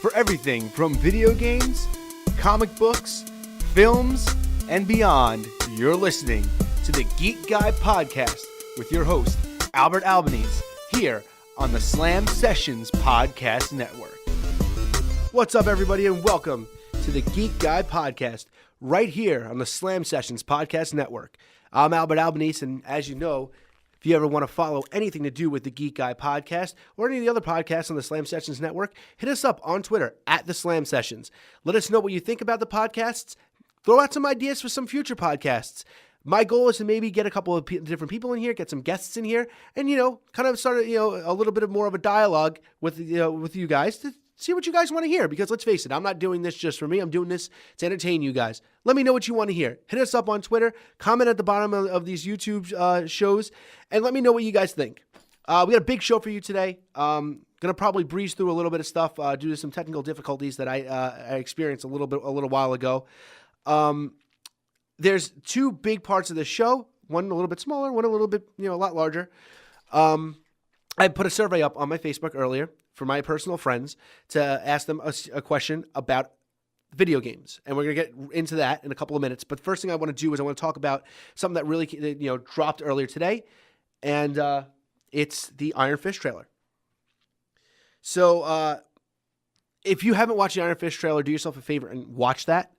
For everything from video games, comic books, films, and beyond, you're listening to the Geek Guy Podcast with your host, Albert Albanese, here on the Slam Sessions Podcast Network. What's up, everybody, and welcome to the Geek Guy Podcast right here on the Slam Sessions Podcast Network. I'm Albert Albanese, and as you know, if you ever want to follow anything to do with the Geek Guy Podcast or any of the other podcasts on the Slam Sessions Network, hit us up on Twitter at the Slam Sessions. Let us know what you think about the podcasts. Throw out some ideas for some future podcasts. My goal is to maybe get a couple of different people in here, get some guests in here, and, kind of start, a little bit of more of a dialogue with you guys to see what you guys want to hear. Because let's face it, I'm not doing this just for me. I'm doing this to entertain you guys. Let me know what you want to hear. Hit us up on Twitter, comment at the bottom of these YouTube shows, and let me know what you guys think. We got a big show for you today. Going to probably breeze through a little bit of stuff due to some technical difficulties that I experienced a little while ago. There's two big parts of the show, one a little bit smaller, one a little bit, a lot larger. I put a survey up on my Facebook earlier for my personal friends to ask them a question about video games. And we're going to get into that in a couple of minutes. But the first thing I want to do is I want to talk about something that really, dropped earlier today. And it's the Iron Fist trailer. So if you haven't watched the Iron Fist trailer, do yourself a favor and watch that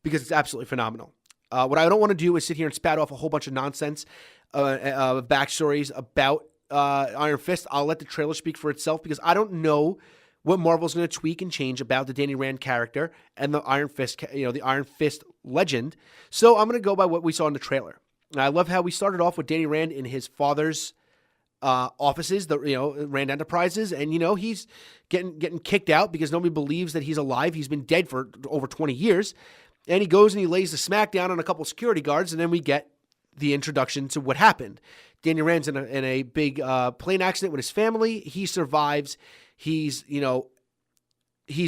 because it's absolutely phenomenal. What I don't want to do is sit here and spat off a whole bunch of nonsense, backstories about Iron Fist. I'll let the trailer speak for itself because I don't know what Marvel's going to tweak and change about the Danny Rand character and the Iron Fist, the Iron Fist legend. So I'm going to go by what we saw in the trailer. And I love how we started off with Danny Rand in his father's offices, the Rand Enterprises, and he's getting kicked out because nobody believes that he's alive. He's been dead for over 20 years. And he goes and he lays the smack down on a couple security guards, and then we get the introduction to what happened. Danny Rand's in a big plane accident with his family. He survives. He's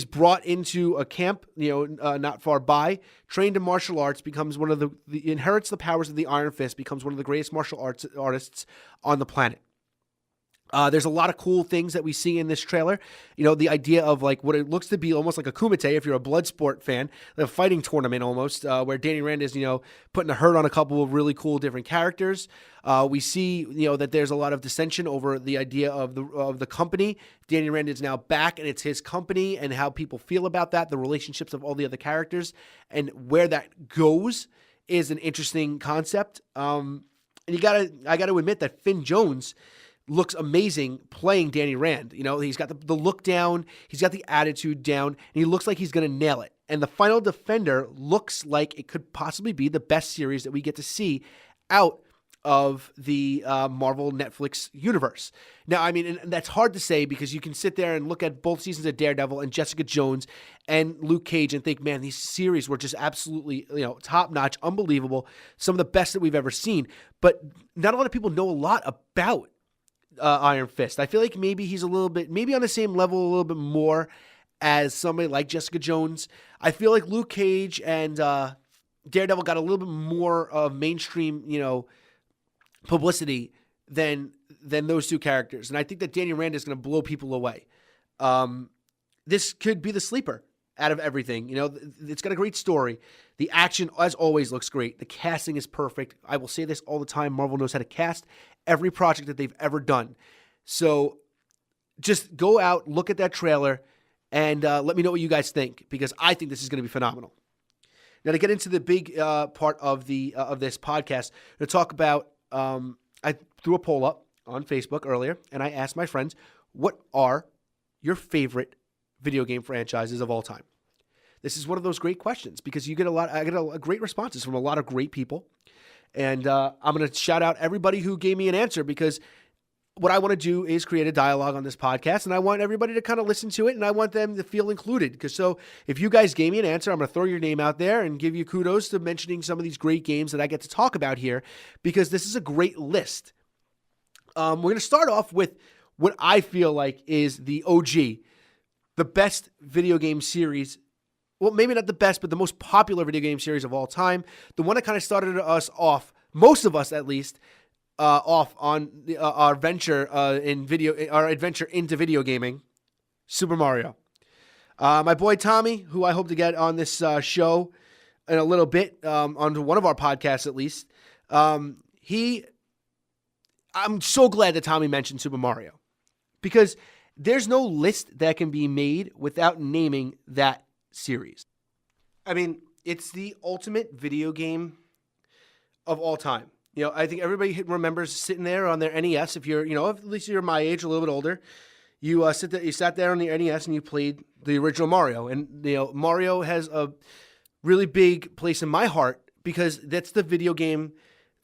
brought into a camp, not far by, trained in martial arts, becomes one of inherits the powers of the Iron Fist, becomes one of the greatest martial artists on the planet. There's a lot of cool things that we see in this trailer. The idea of like what it looks to be almost like a kumite, if you're a blood sport fan, a fighting tournament almost, where Danny Rand is, putting a hurt on a couple of really cool different characters. We see, that there's a lot of dissension over the idea of the company. Danny Rand is now back and it's his company and how people feel about that, the relationships of all the other characters and where that goes is an interesting concept. And I gotta admit that Finn Jones looks amazing playing Danny Rand. He's got the look down, he's got the attitude down, and he looks like he's going to nail it. And the Final Defender looks like it could possibly be the best series that we get to see out of the Marvel Netflix universe. Now, I mean, and that's hard to say because you can sit there and look at both seasons of Daredevil and Jessica Jones and Luke Cage and think, man, these series were just absolutely, top-notch, unbelievable, some of the best that we've ever seen. But not a lot of people know a lot about Iron Fist. I feel like maybe he's maybe on the same level a little bit more as somebody like Jessica Jones. I feel like Luke Cage and Daredevil got a little bit more of mainstream, publicity than those two characters. And I think that Danny Rand is going to blow people away. This could be the sleeper out of everything. It's got a great story. The action, as always, looks great. The casting is perfect. I will say this all the time. Marvel knows how to cast every project that they've ever done. So just go out, look at that trailer, and let me know what you guys think, because I think this is going to be phenomenal. Now, to get into the big part of this podcast, to talk about, I threw a poll up on Facebook earlier, and I asked my friends, what are your favorite video game franchises of all time? This is one of those great questions because I get a great responses from a lot of great people. And I'm going to shout out everybody who gave me an answer because what I want to do is create a dialogue on this podcast, and I want everybody to kind of listen to it, and I want them to feel included. So if you guys gave me an answer, I'm going to throw your name out there and give you kudos to mentioning some of these great games that I get to talk about here because this is a great list. We're going to start off with what I feel like is the OG, the best video game series. Well, maybe not the best, but the most popular video game series of all time. The one that kind of started us off, most of us at least, off on our adventure into video gaming, Super Mario. My boy Tommy, who I hope to get on this show in a little bit, onto one of our podcasts at least. I'm so glad that Tommy mentioned Super Mario, because there's no list that can be made without naming that series. I mean, it's the ultimate video game of all time. I think everybody remembers sitting there on their NES. If you're, at least you're my age, a little bit older, you sat there on the NES and you played the original Mario. And Mario has a really big place in my heart because that's the video game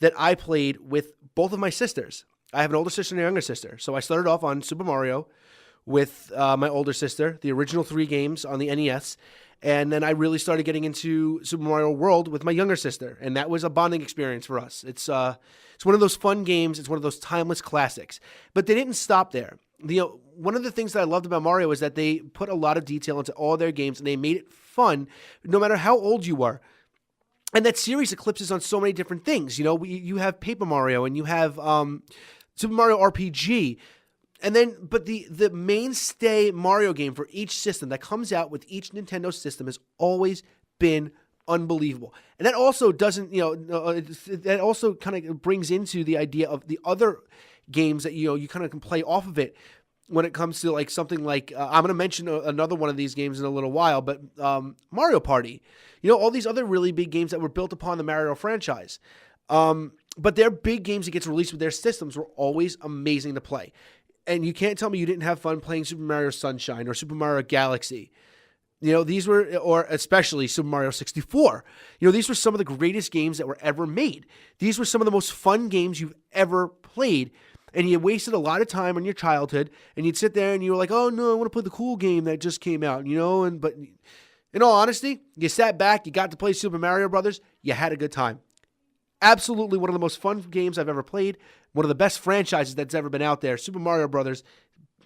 that I played with both of my sisters. I have an older sister and a younger sister, so I started off on Super Mario with my older sister, the original 3 games on the NES. And then I really started getting into Super Mario World with my younger sister, and that was a bonding experience for us. It's one of those fun games. It's one of those timeless classics. But they didn't stop there. One of the things that I loved about Mario is that they put a lot of detail into all their games, and they made it fun, no matter how old you are. And that series eclipses on so many different things. You have Paper Mario, and you have Super Mario RPG. And then, but the mainstay Mario game for each system that comes out with each Nintendo system has always been unbelievable. And that also doesn't, that also kind of brings into the idea of the other games that, you kind of can play off of it when it comes to like something like, I'm going to mention another one of these games in a little while, but Mario Party, all these other really big games that were built upon the Mario franchise. But their big games that gets released with their systems were always amazing to play. And you can't tell me you didn't have fun playing Super Mario Sunshine or Super Mario Galaxy. These were, or especially Super Mario 64. These were some of the greatest games that were ever made. These were some of the most fun games you've ever played. And you wasted a lot of time on your childhood, and you'd sit there and you were like, oh no, I want to play the cool game that just came out, but in all honesty, you sat back, you got to play Super Mario Brothers, you had a good time. Absolutely one of the most fun games I've ever played. One of the best franchises that's ever been out there. Super Mario Brothers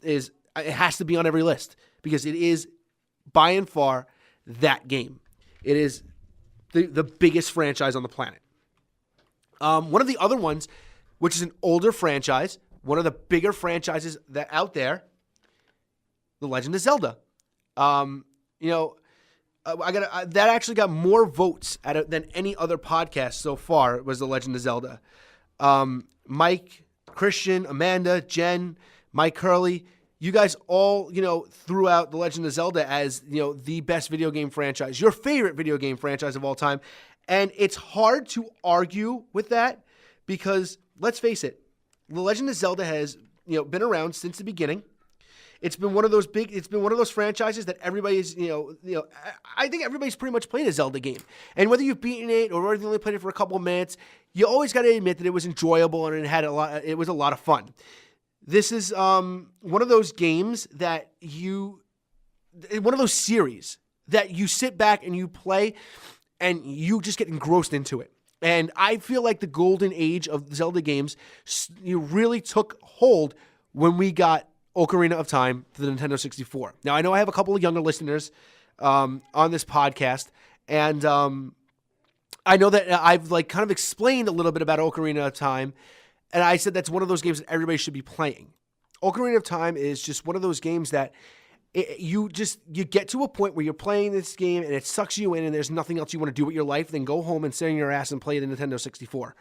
it has to be on every list because it is by and far that game. It is the biggest franchise on the planet. One of the other ones, which is an older franchise, one of the bigger franchises that out there, The Legend of Zelda. That actually got more votes than any other podcast so far. Was The Legend of Zelda. Mike, Christian, Amanda, Jen, Mike Curley, you guys all threw out The Legend of Zelda as the best video game franchise, your favorite video game franchise of all time, and it's hard to argue with that because let's face it, The Legend of Zelda has been around since the beginning. It's been one of those franchises that everybody's, I think everybody's pretty much played a Zelda game. And whether you've beaten it or whether you only played it for a couple of minutes, you always got to admit that it was enjoyable and it was a lot of fun. This is one of those games that one of those series that you sit back and you play and you just get engrossed into it. And I feel like the golden age of Zelda games really took hold when we got Ocarina of Time to the Nintendo 64. Now, I know I have a couple of younger listeners on this podcast, and I know that I've kind of explained a little bit about Ocarina of Time, and I said that's one of those games that everybody should be playing. Ocarina of Time is just one of those games that you get to a point where you're playing this game and it sucks you in and there's nothing else you want to do with your life, then go home and sit on your ass and play the Nintendo 64.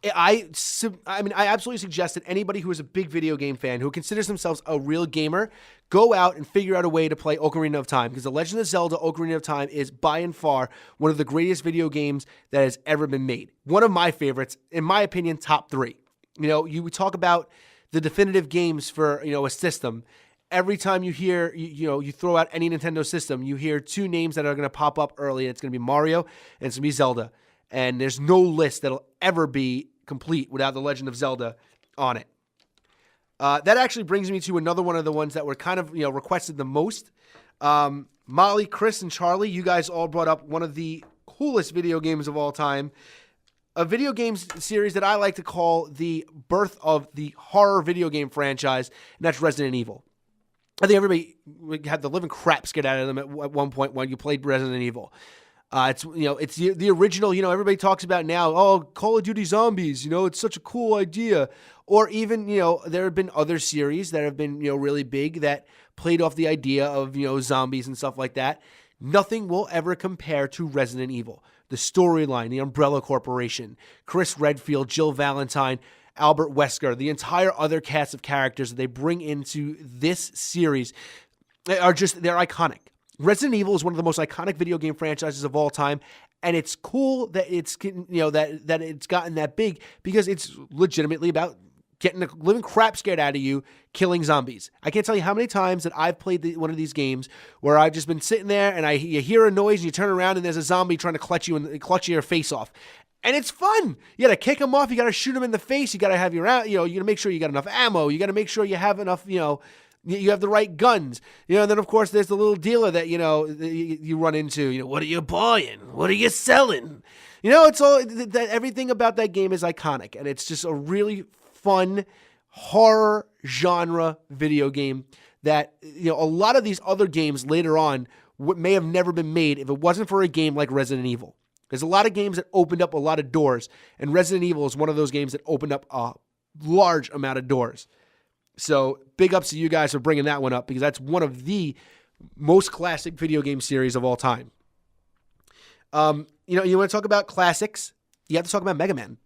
I absolutely suggest that anybody who is a big video game fan, who considers themselves a real gamer, go out and figure out a way to play Ocarina of Time, because The Legend of Zelda Ocarina of Time is by and far one of the greatest video games that has ever been made. One of my favorites, in my opinion, top 3. You talk about the definitive games for, a system. Every time you hear, you throw out any Nintendo system, you hear 2 names that are going to pop up early. It's going to be Mario and it's going to be Zelda. And there's no list that'll ever be complete without The Legend of Zelda on it. That actually brings me to another one of the ones that were kind of, requested the most. Molly, Chris, and Charlie, you guys all brought up one of the coolest video games of all time. A video game series that I like to call the birth of the horror video game franchise, and that's Resident Evil. I think everybody had the living crap scared out of them at one point when you played Resident Evil. It's the original, everybody talks about now, Call of Duty Zombies, it's such a cool idea. Or even, there have been other series that have been, really big that played off the idea of, zombies and stuff like that. Nothing will ever compare to Resident Evil. The storyline, the Umbrella Corporation, Chris Redfield, Jill Valentine, Albert Wesker, the entire other cast of characters that they bring into this series they're iconic. Resident Evil is one of the most iconic video game franchises of all time, and it's cool that it's that it's gotten that big because it's legitimately about getting the living crap scared out of you, killing zombies. I can't tell you how many times that I've played one of these games where I've just been sitting there and you hear a noise and you turn around and there's a zombie trying to clutch your face off. And it's fun. You got to kick him off. You got to shoot him in the face. You got to have you got to make sure you got enough ammo. You got to make sure you have enough, you have the right guns. And then, of course, there's the little dealer that, you run into. What are you buying? What are you selling? It's all that everything about that game is iconic. And it's just a really fun horror genre video game that, a lot of these other games later on may have never been made if it wasn't for a game like Resident Evil. There's a lot of games that opened up a lot of doors, and Resident Evil is one of those games that opened up a large amount of doors. So big ups to you guys for bringing that one up because that's one of the most classic video game series of all time. You want to talk about classics? You have to talk about Mega Man.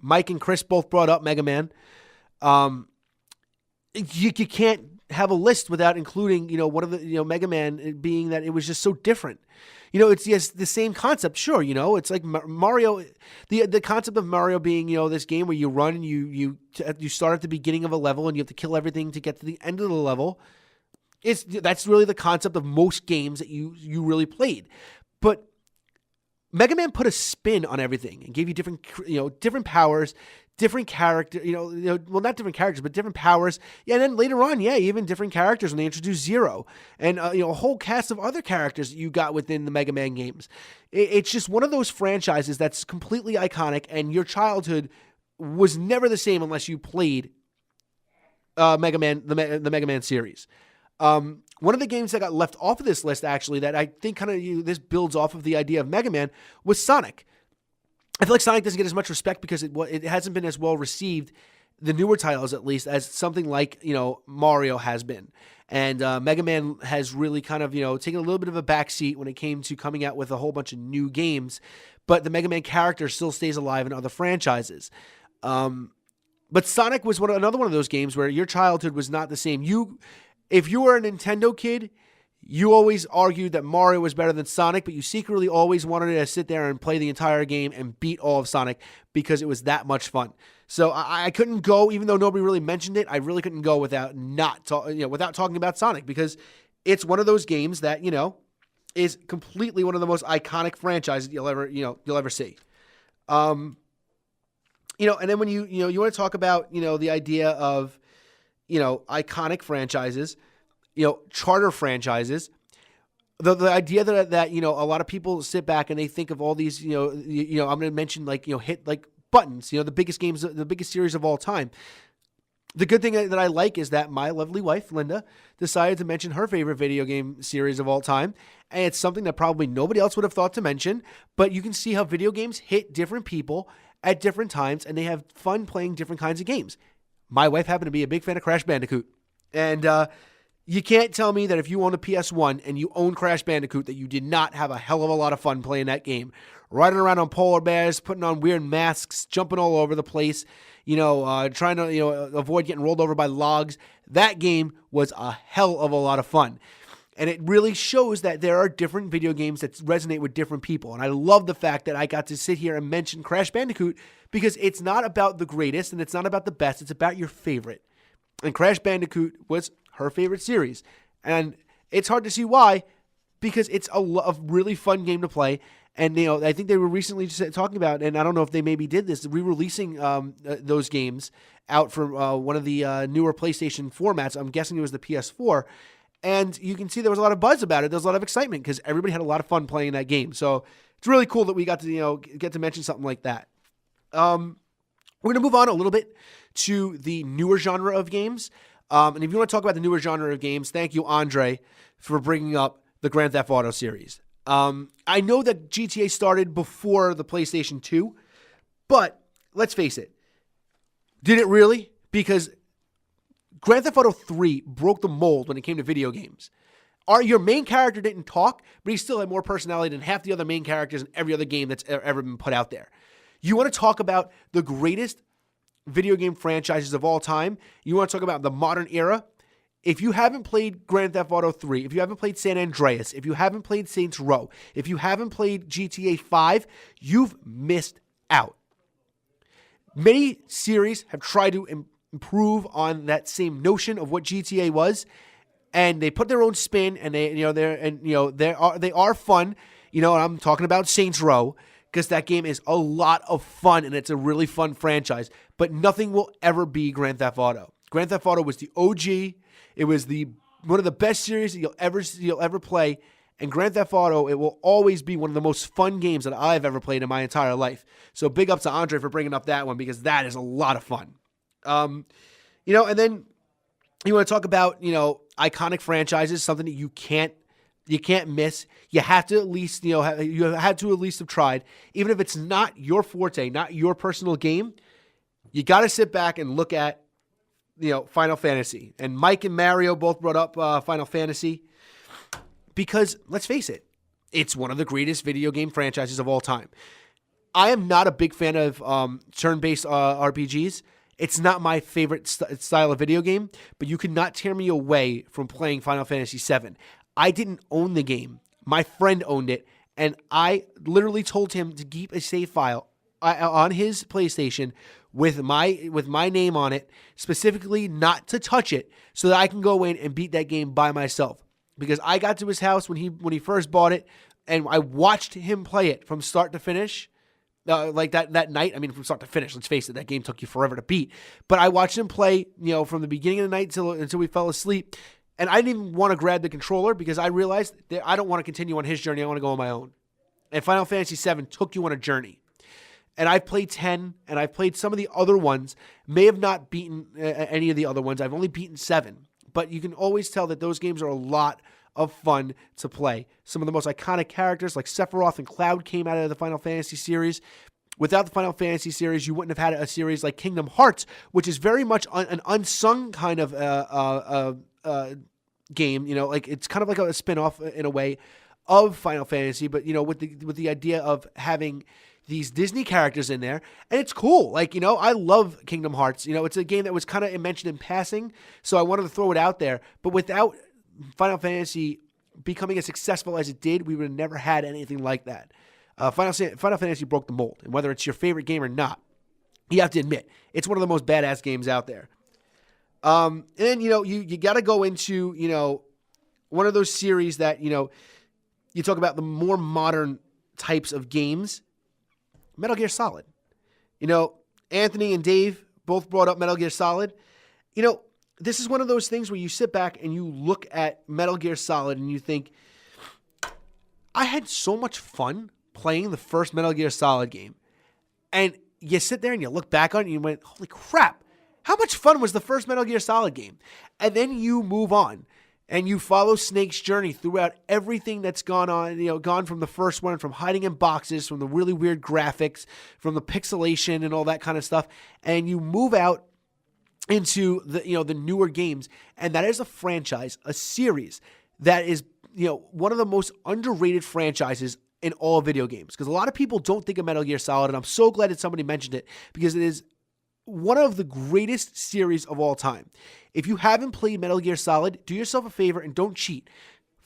Mike and Chris both brought up Mega Man. You can't have a list without including, one of the, Mega Man being that it was just so different. It's just the same concept. Sure, it's like Mario, the concept of Mario being, this game where you run and you start at the beginning of a level and you have to kill everything to get to the end of the level. That's really the concept of most games that you really played. But Mega Man put a spin on everything and gave you different powers, different character, well, not different characters, but different powers. Yeah, and then later on, even different characters when they introduced Zero and, a whole cast of other characters that you got within the Mega Man games. It's just one of those franchises that's completely iconic, and your childhood was never the same unless you played Mega Man, the Mega Man series. One of the games that got left off of this list, actually, that I think kind of this builds off of the idea of Mega Man was Sonic. I feel like Sonic doesn't get as much respect because it hasn't been as well received, the newer titles at least, as something like, Mario has been. And Mega Man has really kind of, taken a little bit of a backseat when it came to coming out with a whole bunch of new games. But the Mega Man character still stays alive in other franchises. But Sonic was another one of those games where your childhood was not the same. If you were a Nintendo kid, you always argued that Mario was better than Sonic, but you secretly always wanted to sit there and play the entire game and beat all of Sonic because it was that much fun. So I couldn't go, even though nobody really mentioned it, I really couldn't go without without talking about Sonic because it's one of those games that, is completely one of the most iconic franchises you'll ever see. And then when you want to talk about, the idea of, iconic franchises, charter franchises, the idea that a lot of people sit back and they think of all these, I'm going to mention hit like buttons, the biggest games, the biggest series of all time. The good thing that I like is that my lovely wife, Linda, decided to mention her favorite video game series of all time. And it's something that probably nobody else would have thought to mention, but you can see how video games hit different people at different times and they have fun playing different kinds of games. My wife happened to be a big fan of Crash Bandicoot. And you can't tell me that if you own a PS1 and you own Crash Bandicoot that you did not have a hell of a lot of fun playing that game. Riding around on polar bears, putting on weird masks, jumping all over the place, trying to avoid getting rolled over by logs. That game was a hell of a lot of fun. And it really shows that there are different video games that resonate with different people. And I love the fact that I got to sit here and mention Crash Bandicoot because it's not about the greatest and it's not about the best. It's about your favorite. And Crash Bandicoot was her favorite series. And it's hard to see why because it's a really fun game to play. And, I think they were recently just talking about, and I don't know if they maybe did this, re-releasing those games out for one of the newer PlayStation formats. I'm guessing it was the PS4. And you can see there was a lot of buzz about it. There was a lot of excitement because everybody had a lot of fun playing that game. So it's really cool that we got to, get to mention something like that. We're going to move on a little bit to the newer genre of games. And if you want to talk about the newer genre of games, thank you, Andre, for bringing up the Grand Theft Auto series. I know that GTA started before the PlayStation 2, but let's face it. Did it really? Because Grand Theft Auto 3 broke the mold when it came to video games. Your main character didn't talk, but he still had more personality than half the other main characters in every other game that's ever been put out there. You want to talk about the greatest video game franchises of all time? You want to talk about the modern era? If you haven't played Grand Theft Auto 3, if you haven't played San Andreas, if you haven't played Saints Row, if you haven't played GTA 5, you've missed out. Many series have tried to improve on that same notion of what GTA was, and they put their own spin, and they are fun. And I'm talking about Saints Row, because that game is a lot of fun, and it's a really fun franchise. But nothing will ever be Grand Theft Auto. Grand Theft Auto was the OG. It was one of the best series that you'll ever play. And Grand Theft Auto, it will always be one of the most fun games that I've ever played in my entire life. So big up to Andre for bringing up that one, because that is a lot of fun. And then you want to talk about, iconic franchises, something that you can't miss. You have to at least, you had to at least have tried, even if it's not your forte, not your personal game. You got to sit back and look at, Final Fantasy. And Mike and Mario both brought up Final Fantasy, because let's face it, it's one of the greatest video game franchises of all time. I am not a big fan of turn-based RPGs. It's not my favorite style of video game, but you could not tear me away from playing Final Fantasy VII. I didn't own the game. My friend owned it, and I literally told him to keep a save file on his PlayStation with my name on it, specifically not to touch it, so that I can go in and beat that game by myself. Because I got to his house when he first bought it, and I watched him play it from start to finish. Like that night, from start to finish, let's face it, that game took you forever to beat. But I watched him play, from the beginning of the night until we fell asleep. And I didn't even want to grab the controller, because I realized that I don't want to continue on his journey. I want to go on my own. And Final Fantasy VII took you on a journey. And I've played 10, and I've played some of the other ones. May have not beaten any of the other ones. I've only beaten 7. But you can always tell that those games are a lot of fun to play. Some of the most iconic characters like Sephiroth and Cloud came out of the Final Fantasy series. Without the Final Fantasy series, you wouldn't have had a series like Kingdom Hearts, which is very much an unsung kind of game. It's kind of like a spin-off in a way of Final Fantasy, but with the idea of having these Disney characters in there, and it's cool. I love Kingdom Hearts. It's a game that was kind of mentioned in passing, so I wanted to throw it out there. But without Final Fantasy becoming as successful as it did, we would have never had anything like that. Final Fantasy broke the mold, and whether it's your favorite game or not, you have to admit it's one of the most badass games out there. And then you got to go into one of those series that you talk about the more modern types of games. Metal Gear Solid. Anthony and Dave both brought up Metal Gear Solid. This is one of those things where you sit back and you look at Metal Gear Solid and you think, I had so much fun playing the first Metal Gear Solid game. And you sit there and you look back on it and you went, holy crap, how much fun was the first Metal Gear Solid game? And then you move on and you follow Snake's journey throughout everything that's gone on, gone from the first one, from hiding in boxes, from the really weird graphics, from the pixelation and all that kind of stuff. And you move out into the newer games. And that is a franchise, a series that is, one of the most underrated franchises in all video games. Because a lot of people don't think of Metal Gear Solid, and I'm so glad that somebody mentioned it, because it is one of the greatest series of all time. If you haven't played Metal Gear Solid, do yourself a favor and don't cheat.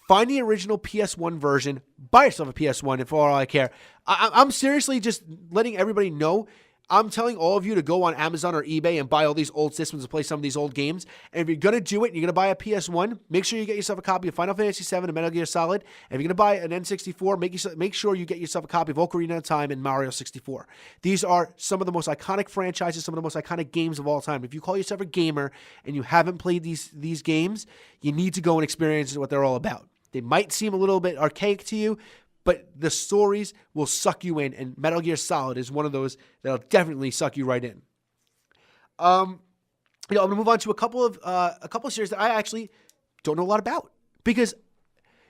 Find the original PS1 version. Buy yourself a PS1 if all I care. I'm seriously just letting everybody know. I'm telling all of you to go on Amazon or eBay and buy all these old systems to play some of these old games. And if you're going to do it and you're going to buy a PS1, make sure you get yourself a copy of Final Fantasy VII and Metal Gear Solid. And if you're going to buy an N64, make sure you get yourself a copy of Ocarina of Time and Mario 64. These are some of the most iconic franchises, some of the most iconic games of all time. If you call yourself a gamer and you haven't played these games, you need to go and experience what they're all about. They might seem a little bit archaic to you, but the stories will suck you in, and Metal Gear Solid is one of those that'll definitely suck you right in. I'm going to move on to a couple of series that I actually don't know a lot about, because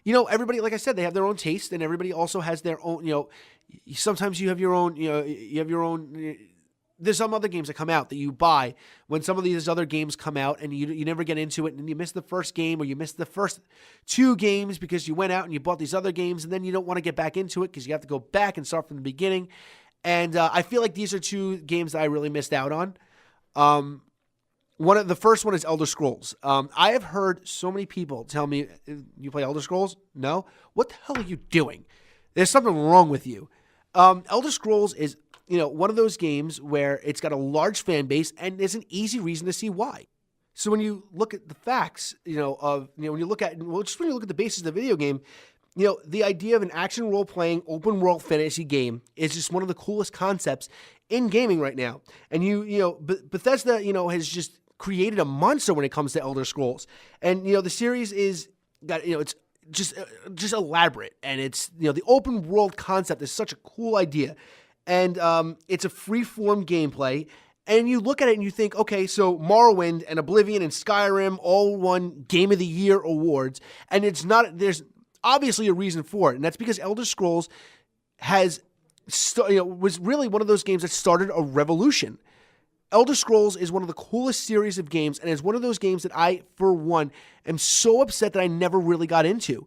everybody, like I said, they have their own taste, and everybody also has their own. Sometimes you have your own. You have your own there's some other games that come out that you buy when some of these other games come out and you never get into it, and you miss the first game or you miss the first 2 games because you went out and you bought these other games, and then you don't want to get back into it because you have to go back and start from the beginning. And I feel like these are 2 games that I really missed out on. The first one is Elder Scrolls. I have heard so many people tell me, you play Elder Scrolls? No? What the hell are you doing? There's something wrong with you. Elder Scrolls is one of those games where it's got a large fan base, and there's an easy reason to see why. So when you look at the facts, when you look at the basis of the video game, the idea of an action role-playing, open-world fantasy game is just one of the coolest concepts in gaming right now. And Bethesda, has just created a monster when it comes to Elder Scrolls. And the series is got it's just elaborate, and it's the open-world concept is such a cool idea. And it's a free-form gameplay, and you look at it and you think, okay, so Morrowind and Oblivion and Skyrim all won Game of the Year awards, and there's obviously a reason for it, and that's because Elder Scrolls was really one of those games that started a revolution. Elder Scrolls is one of the coolest series of games, and it's one of those games that I, for one, am so upset that I never really got into,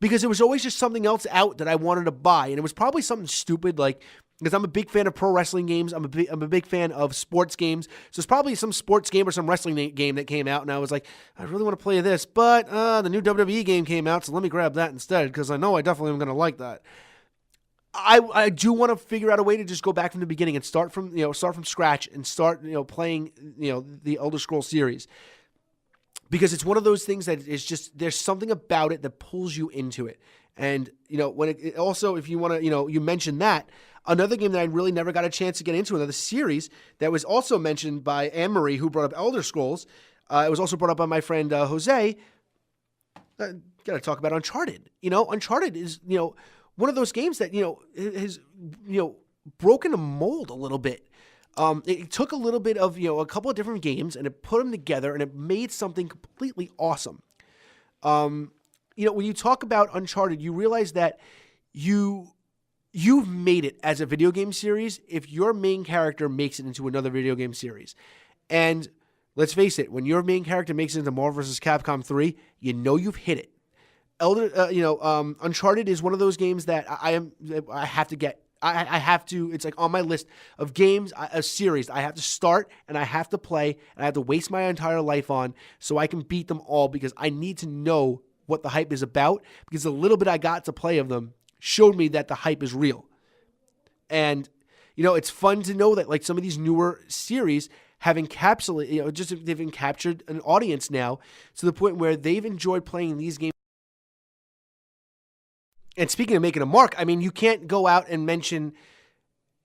because it was always just something else out that I wanted to buy, and it was probably something stupid like, because I'm a big fan of pro wrestling games. I'm a big fan of sports games. So it's probably some sports game or some wrestling game that came out, and I was like, I really want to play this, but the new WWE game came out, so let me grab that instead, because I know I definitely am going to like that. I do want to figure out a way to just go back from the beginning and start from scratch and start playing the Elder Scrolls series, because it's one of those things that is just, there's something about it that pulls you into it. And when it also, if you want to, you mentioned that. Another game that I really never got a chance to get into, another series that was also mentioned by Anne-Marie, who brought up Elder Scrolls. It was also brought up by my friend Jose. Got to talk about Uncharted. Uncharted is, one of those games that, has, broken a mold a little bit. It took a little bit of, a couple of different games, and it put them together, and it made something completely awesome. When you talk about Uncharted, you realize that you've made it as a video game series if your main character makes it into another video game series. And let's face it, when your main character makes it into Marvel vs. Capcom 3, you've hit it. Uncharted is one of those games that I have to get. I have to, it's like on my list of games, a series I have to start and I have to play and I have to waste my entire life on so I can beat them all, because I need to know what the hype is about, because the little bit I got to play of them showed me that the hype is real. And, it's fun to know that like some of these newer series have encapsulated, they've encaptured an audience now to the point where they've enjoyed playing these games. And speaking of making a mark, I mean, you can't go out and mention,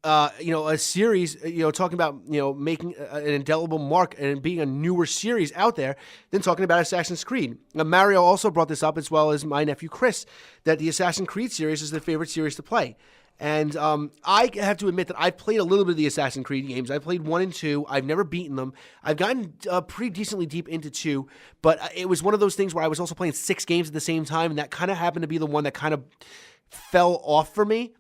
a series, talking about, making an indelible mark and being a newer series out there than talking about Assassin's Creed. Now, Mario also brought this up, as well as my nephew Chris, that the Assassin's Creed series is their favorite series to play. And I have to admit that I've played a little bit of the Assassin's Creed games. I played 1 and 2. I've never beaten them. I've gotten pretty decently deep into 2, but it was one of those things where I was also playing 6 games at the same time, and that kind of happened to be the one that kind of fell off for me.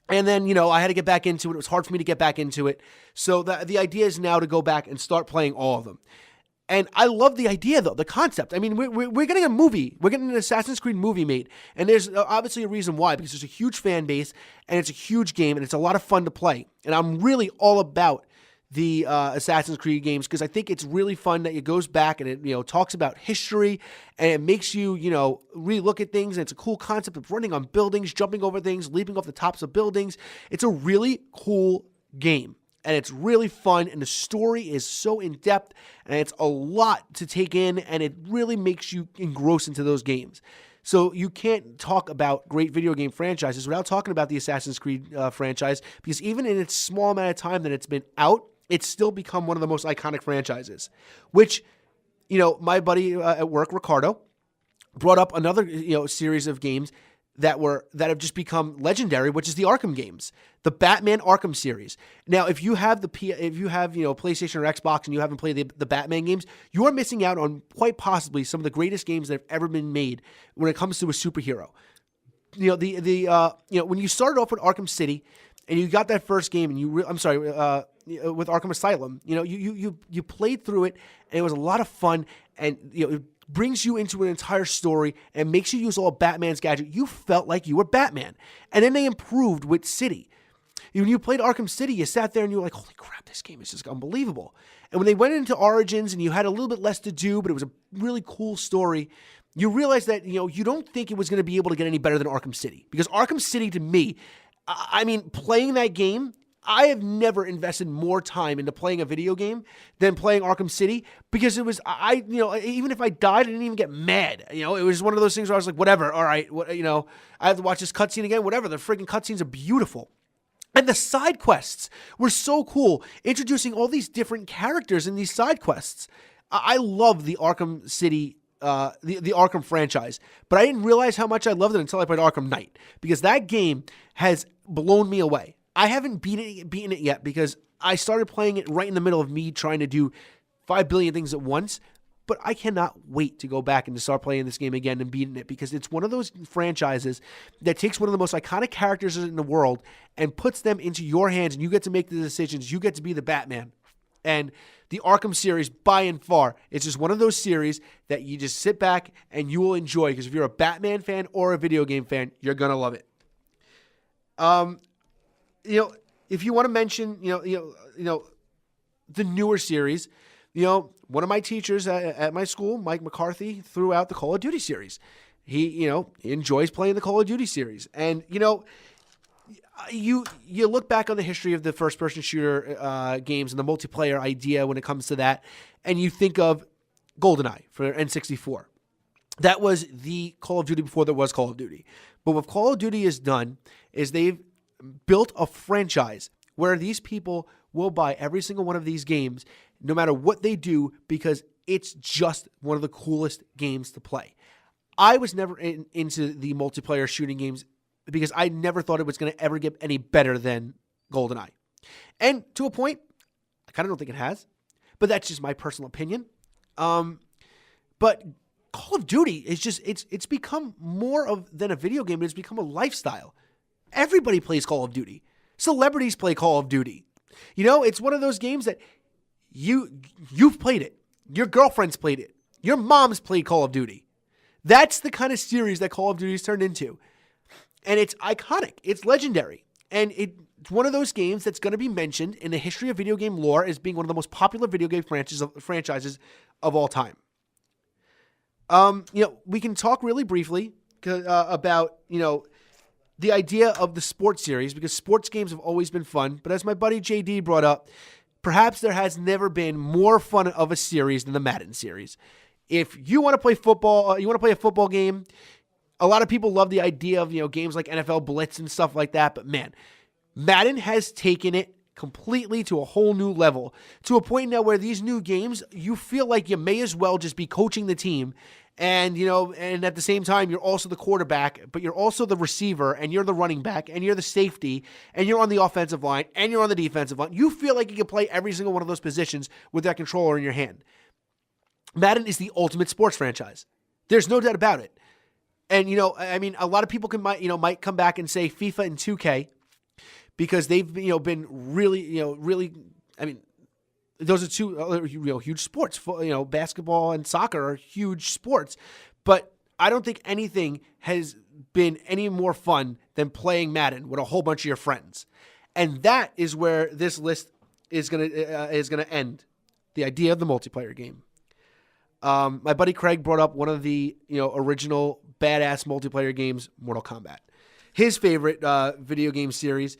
And then, I had to get back into it. It was hard for me to get back into it. So the idea is now to go back and start playing all of them. And I love the idea, though, the concept. I mean, we're getting a movie. We're getting an Assassin's Creed movie made. And there's obviously a reason why, because there's a huge fan base, and it's a huge game, and it's a lot of fun to play. And I'm really all about the Assassin's Creed games, because I think it's really fun that it goes back and it talks about history, and it makes you re-look at things, and it's a cool concept of running on buildings, jumping over things, leaping off the tops of buildings. It's a really cool game, and it's really fun, and the story is so in-depth, and it's a lot to take in, and it really makes you engross into those games. So you can't talk about great video game franchises without talking about the Assassin's Creed franchise, because even in its small amount of time that it's been out, it's still become one of the most iconic franchises, which, my buddy at work, Ricardo, brought up another, series of games that have just become legendary, which is the Arkham games, the Batman Arkham series. Now, if you have PlayStation or Xbox and you haven't played the Batman games, you are missing out on quite possibly some of the greatest games that have ever been made when it comes to a superhero. When you started off with Arkham City and you got that first game, and with Arkham Asylum. You played through it, and it was a lot of fun, and it brings you into an entire story and makes you use all of Batman's gadgets. You felt like you were Batman. And then they improved with City. When you played Arkham City, you sat there and you were like, holy crap, this game is just unbelievable. And when they went into Origins and you had a little bit less to do, but it was a really cool story, you realize that, you don't think it was going to be able to get any better than Arkham City. Because Arkham City, to me, playing that game, I have never invested more time into playing a video game than playing Arkham City, because it was, even if I died, I didn't even get mad. It was one of those things where I was like, whatever, all right, I have to watch this cutscene again, whatever. The freaking cutscenes are beautiful. And the side quests were so cool, introducing all these different characters in these side quests. I love the Arkham City, the Arkham franchise, but I didn't realize how much I loved it until I played Arkham Knight, because that game has blown me away. I haven't beaten it yet because I started playing it right in the middle of me trying to do 5 billion things at once, but I cannot wait to go back and to start playing this game again and beating it, because it's one of those franchises that takes one of the most iconic characters in the world and puts them into your hands, and you get to make the decisions. You get to be the Batman. And the Arkham series, by and far, it's just one of those series that you just sit back and you will enjoy, because if you're a Batman fan or a video game fan, you're going to love it. If you want to mention, the newer series, one of my teachers at my school, Mike McCarthy, threw out the Call of Duty series. He enjoys playing the Call of Duty series. And, you look back on the history of the first-person shooter games and the multiplayer idea when it comes to that, and you think of GoldenEye for N64. That was the Call of Duty before there was Call of Duty. But what Call of Duty has done is they've built a franchise where these people will buy every single one of these games, no matter what they do, because it's just one of the coolest games to play. I was never into the multiplayer shooting games because I never thought it was going to ever get any better than GoldenEye. And to a point, I kind of don't think it has, but that's just my personal opinion. But Call of Duty is just, it's become more than a video game. It's become a lifestyle. Everybody plays Call of Duty. Celebrities play Call of Duty. It's one of those games that you've played it. Your girlfriend's played it. Your mom's played Call of Duty. That's the kind of series that Call of Duty's turned into. And it's iconic. It's legendary. And it's one of those games that's going to be mentioned in the history of video game lore as being one of the most popular video game franchises of all time. We can talk really briefly about, the idea of the sports series, because sports games have always been fun. But as my buddy JD brought up, perhaps there has never been more fun of a series than the Madden series. If you want to play football, you want to play a football game, a lot of people love the idea of, games like NFL Blitz and stuff like that. But man, Madden has taken it completely to a whole new level, to a point now where these new games, you feel like you may as well just be coaching the team. And, and at the same time, you're also the quarterback, but you're also the receiver, and you're the running back, and you're the safety, and you're on the offensive line, and you're on the defensive line. You feel like you can play every single one of those positions with that controller in your hand. Madden is the ultimate sports franchise. There's no doubt about it. And, a lot of people might come back and say FIFA and 2K, because they've, been really, those are two huge sports. Basketball and soccer are huge sports. But I don't think anything has been any more fun than playing Madden with a whole bunch of your friends. And that is where this list is gonna end. The idea of the multiplayer game. My buddy Craig brought up one of the original badass multiplayer games, Mortal Kombat. His favorite video game series.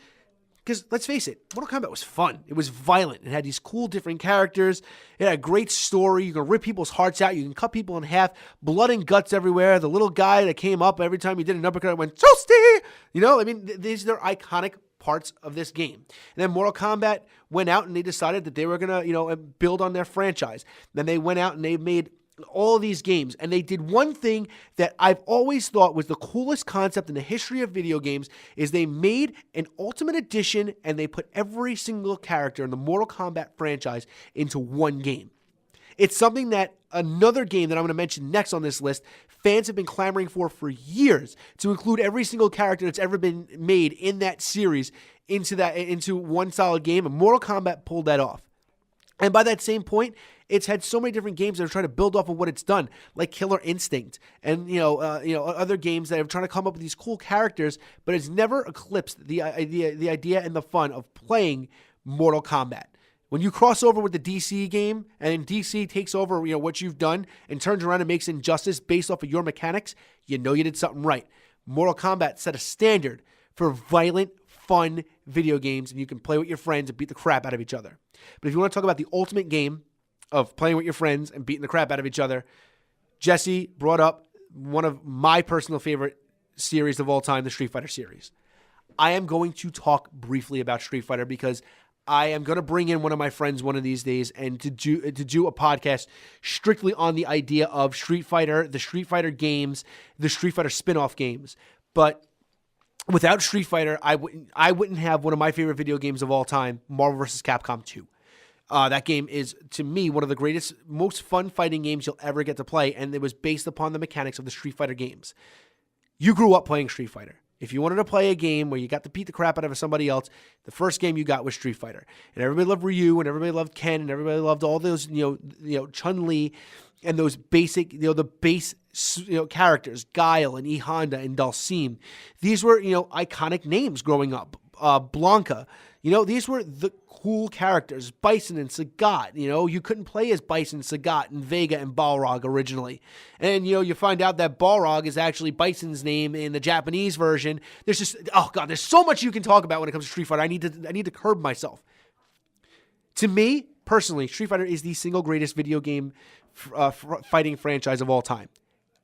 Because let's face it, Mortal Kombat was fun. It was violent. It had these cool different characters. It had a great story. You can rip people's hearts out. You can cut people in half. Blood and guts everywhere. The little guy that came up every time you did an uppercut went, Toasty! These are iconic parts of this game. And then Mortal Kombat went out and they decided that they were going to, build on their franchise. Then they went out and they made all these games, and they did one thing that I've always thought was the coolest concept in the history of video games, is they made an Ultimate Edition and they put every single character in the Mortal Kombat franchise into one game. It's something that another game that I'm going to mention next on this list, fans have been clamoring for years, to include every single character that's ever been made in that series into one solid game, and Mortal Kombat pulled that off. And by that same point, it's had so many different games that are trying to build off of what it's done, like Killer Instinct, and other games that are trying to come up with these cool characters, but it's never eclipsed the idea and the fun of playing Mortal Kombat. When you cross over with the DC game, and then DC takes over, what you've done and turns around and makes injustice based off of your mechanics, you know you did something right. Mortal Kombat set a standard for violent, fun video games, and you can play with your friends and beat the crap out of each other. But if you want to talk about the ultimate game of playing with your friends and beating the crap out of each other, Jesse brought up one of my personal favorite series of all time, the Street Fighter series. I am going to talk briefly about Street Fighter because I am going to bring in one of my friends one of these days and to do a podcast strictly on the idea of Street Fighter, the Street Fighter games, the Street Fighter spin-off games. But without Street Fighter, I wouldn't have one of my favorite video games of all time, Marvel vs. Capcom 2. That game is, to me, one of the greatest, most fun fighting games you'll ever get to play, and it was based upon the mechanics of the Street Fighter games. You grew up playing Street Fighter. If you wanted to play a game where you got to beat the crap out of somebody else, the first game you got was Street Fighter. And everybody loved Ryu, and everybody loved Ken, and everybody loved all those, Chun-Li, and those basic, the base, characters, Guile and E Honda and Dhalsim. These were, iconic names growing up. Blanca. These were the cool characters. Bison and Sagat. You couldn't play as Bison, Sagat, and Vega and Balrog originally. And, you find out that Balrog is actually Bison's name in the Japanese version. There's just, there's so much you can talk about when it comes to Street Fighter. I need to curb myself. To me, personally, Street Fighter is the single greatest video game fighting franchise of all time.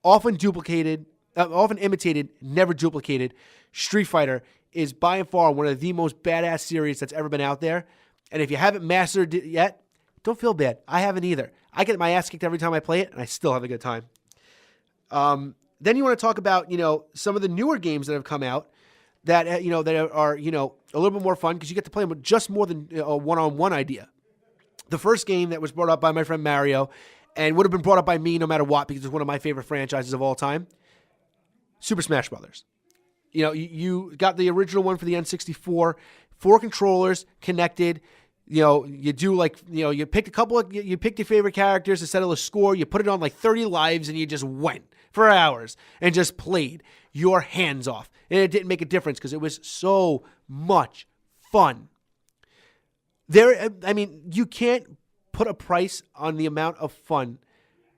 Often imitated, never duplicated. Street Fighter is by and far one of the most badass series that's ever been out there. And if you haven't mastered it yet, don't feel bad. I haven't either. I get my ass kicked every time I play it, and I still have a good time. Then you want to talk about, some of the newer games that have come out that, that are, a little bit more fun because you get to play them with just more than a one-on-one idea. The first game that was brought up by my friend Mario and would have been brought up by me no matter what because it's one of my favorite franchises of all time, Super Smash Brothers. You got the original one for the N64, 4 controllers connected. You do you picked you picked your favorite characters to settle a score. You put it on like 30 lives and you just went for hours and just played your hands off. And it didn't make a difference because it was so much fun. You can't put a price on the amount of fun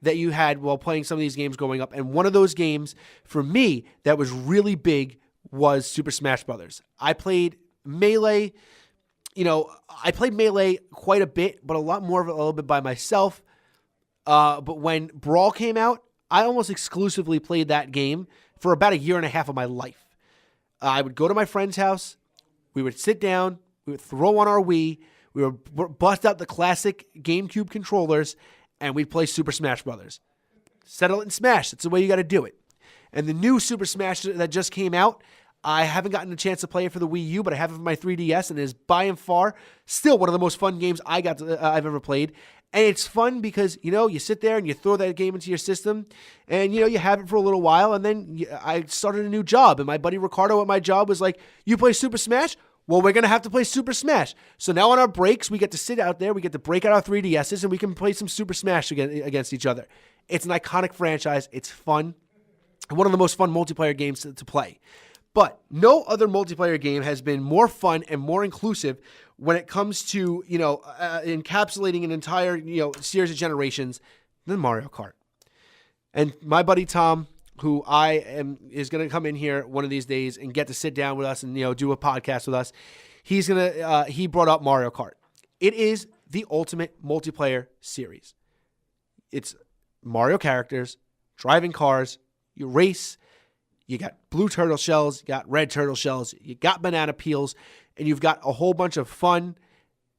that you had while playing some of these games growing up. And one of those games for me that was really big was Super Smash Brothers. I played Melee. I played Melee quite a bit, but a lot more of it a little bit by myself. But when Brawl came out, I almost exclusively played that game for about a year and a half of my life. I would go to my friend's house. We would sit down. We would throw on our Wii. We would bust out the classic GameCube controllers, and we'd play Super Smash Brothers. Settle it and smash. That's the way you got to do it. And the new Super Smash that just came out, I haven't gotten a chance to play it for the Wii U, but I have it for my 3DS, and it is by and far still one of the most fun games I've ever played. And it's fun because, you sit there and you throw that game into your system, and, you have it for a little while, and then I started a new job, and my buddy Ricardo at my job was like, you play Super Smash? Well, we're going to have to play Super Smash. So now on our breaks, we get to sit out there, we get to break out our 3DSs, and we can play some Super Smash against each other. It's an iconic franchise. It's fun. One of the most fun multiplayer games to play. But no other multiplayer game has been more fun and more inclusive when it comes to, encapsulating an entire, series of generations than Mario Kart. And my buddy Tom, who is going to come in here one of these days and get to sit down with us and, do a podcast with us. He brought up Mario Kart. It is the ultimate multiplayer series. It's Mario characters, driving cars, you race, you got blue turtle shells, you got red turtle shells, you got banana peels, and you've got a whole bunch of fun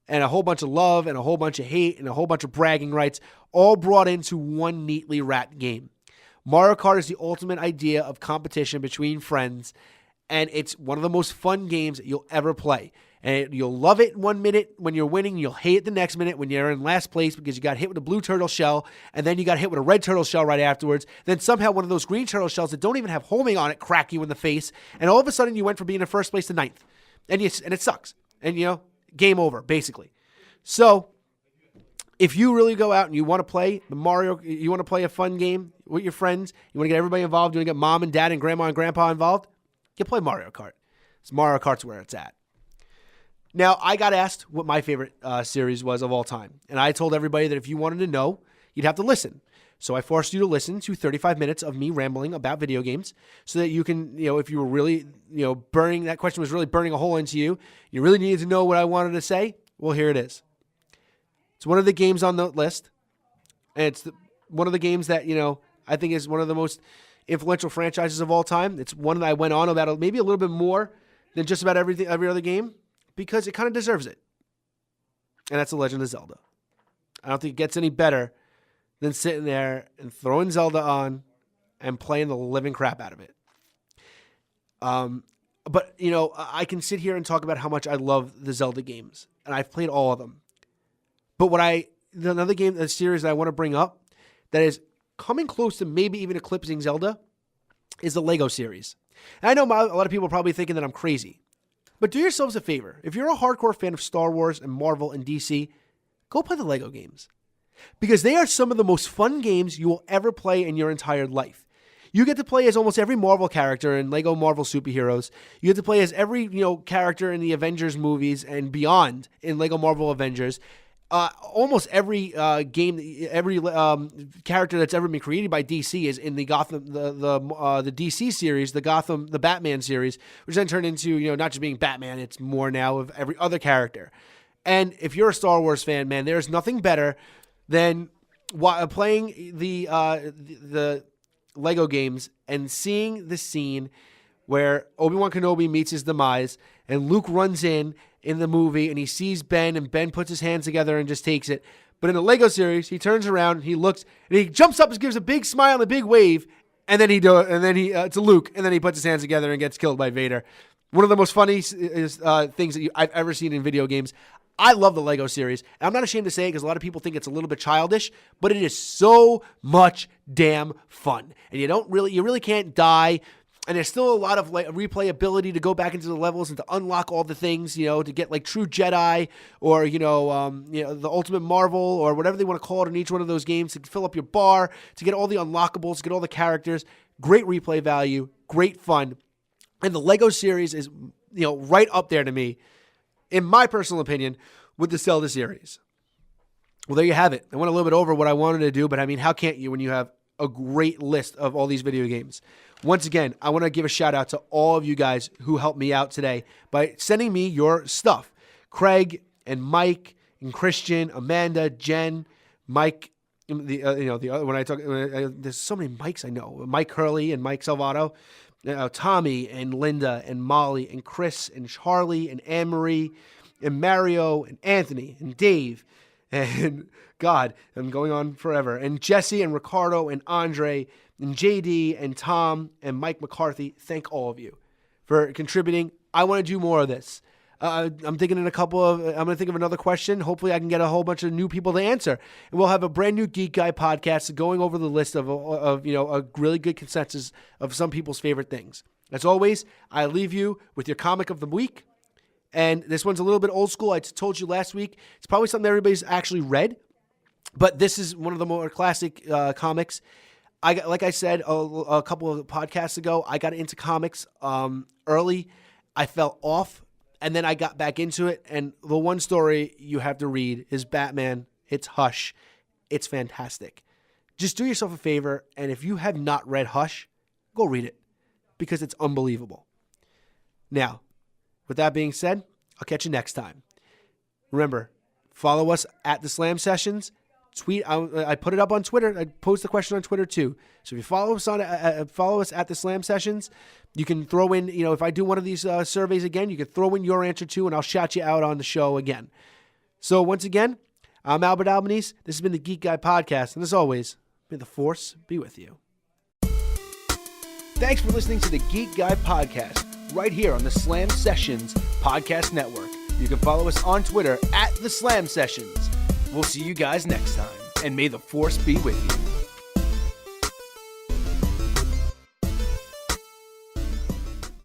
and a whole bunch of love and a whole bunch of hate and a whole bunch of bragging rights all brought into one neatly wrapped game. Mario Kart is the ultimate idea of competition between friends, and it's one of the most fun games that you'll ever play. And you'll love it 1 minute when you're winning, you'll hate it the next minute when you're in last place because you got hit with a blue turtle shell, and then you got hit with a red turtle shell right afterwards. Then somehow one of those green turtle shells that don't even have homing on it crack you in the face, and all of a sudden you went from being in first place to ninth. and it sucks. And, game over, basically. So if you really go out and you want to play the Mario, you want to play a fun game with your friends, you want to get everybody involved, you want to get mom and dad and grandma and grandpa involved, you play Mario Kart. Mario Kart's where it's at. Now, I got asked what my favorite series was of all time. And I told everybody that if you wanted to know, you'd have to listen. So I forced you to listen to 35 minutes of me rambling about video games so that you can, if you were really, burning, that question was really burning a hole into you, you really needed to know what I wanted to say, well, here it is. It's one of the games on the list. And it's one of the games that, I think is one of the most influential franchises of all time. It's one that I went on about maybe a little bit more than just about every other game because it kind of deserves it. And that's The Legend of Zelda. I don't think it gets any better than sitting there and throwing Zelda on and playing the living crap out of it. But, I can sit here and talk about how much I love the Zelda games, and I've played all of them. But another game, a series that I want to bring up that is coming close to maybe even eclipsing Zelda is the Lego series. And I know a lot of people are probably thinking that I'm crazy. But do yourselves a favor. If you're a hardcore fan of Star Wars and Marvel and DC, go play the Lego games. Because they are some of the most fun games you will ever play in your entire life. You get to play as almost every Marvel character in Lego Marvel Superheroes. You get to play as every character in the Avengers movies and beyond in Lego Marvel Avengers. Almost every game, every character that's ever been created by DC is in the Gotham, the DC series, the Batman series, which then turned into not just being Batman, it's more now of every other character. And if you're a Star Wars fan, man, there's nothing better than playing the Lego games and seeing the scene where Obi-Wan Kenobi meets his demise and Luke runs in the movie and he sees Ben and Ben puts his hands together and just takes it. But in the Lego series, he turns around, he looks, and he jumps up and gives a big smile and a big wave, and then he to Luke, and then he puts his hands together and gets killed by Vader. One of the most funny things that I've ever seen in video games. I love the Lego series. And I'm not ashamed to say it because a lot of people think it's a little bit childish, but it is so much damn fun. And you really can't die. And there's still a lot of replayability to go back into the levels and to unlock all the things, to get true Jedi or, the ultimate Marvel or whatever they want to call it in each one of those games to fill up your bar, to get all the unlockables, to get all the characters. Great replay value, great fun. And the Lego series is, right up there to me, in my personal opinion, with the Zelda series. Well, there you have it. I went a little bit over what I wanted to do, but how can't you when you have a great list of all these video games? Once again, I want to give a shout out to all of you guys who helped me out today by sending me your stuff. Craig and Mike and Christian, Amanda, Jen, Mike. There's so many Mikes I know. Mike Hurley and Mike Salvato, Tommy and Linda and Molly and Chris and Charlie and Anne-Marie and Mario and Anthony and Dave and God, I'm going on forever. And Jesse and Ricardo and Andre and JD and Tom and Mike McCarthy. Thank all of you for contributing. I want to do more of this. I'm thinking I'm going to think of another question. Hopefully I can get a whole bunch of new people to answer. And we'll have a brand new Geek Guy podcast going over the list of a really good consensus of some people's favorite things. As always, I leave you with your comic of the week. And this one's a little bit old school. I told you last week. It's probably something everybody's actually read. But this is one of the more classic comics. Like I said a couple of podcasts ago, I got into comics early. I fell off. And then I got back into it, and the one story you have to read is Batman. It's Hush. It's fantastic. Just do yourself a favor, and if you have not read Hush, go read it, because it's unbelievable. Now, with that being said, I'll catch you next time. Remember, follow us at The Slam Sessions. Tweet. I put it up on Twitter. I post the question on Twitter too. So if you follow us at The Slam Sessions, you can throw in, if I do one of these surveys again, you can throw in your answer too, and I'll shout you out on the show again. So once again, I'm Albert Albanese. This has been the Geek Guy Podcast, and as always, may the Force be with you. Thanks for listening to the Geek Guy Podcast, right here on the Slam Sessions Podcast Network. You can follow us on Twitter at The Slam Sessions. We'll see you guys next time, and may the Force be with you.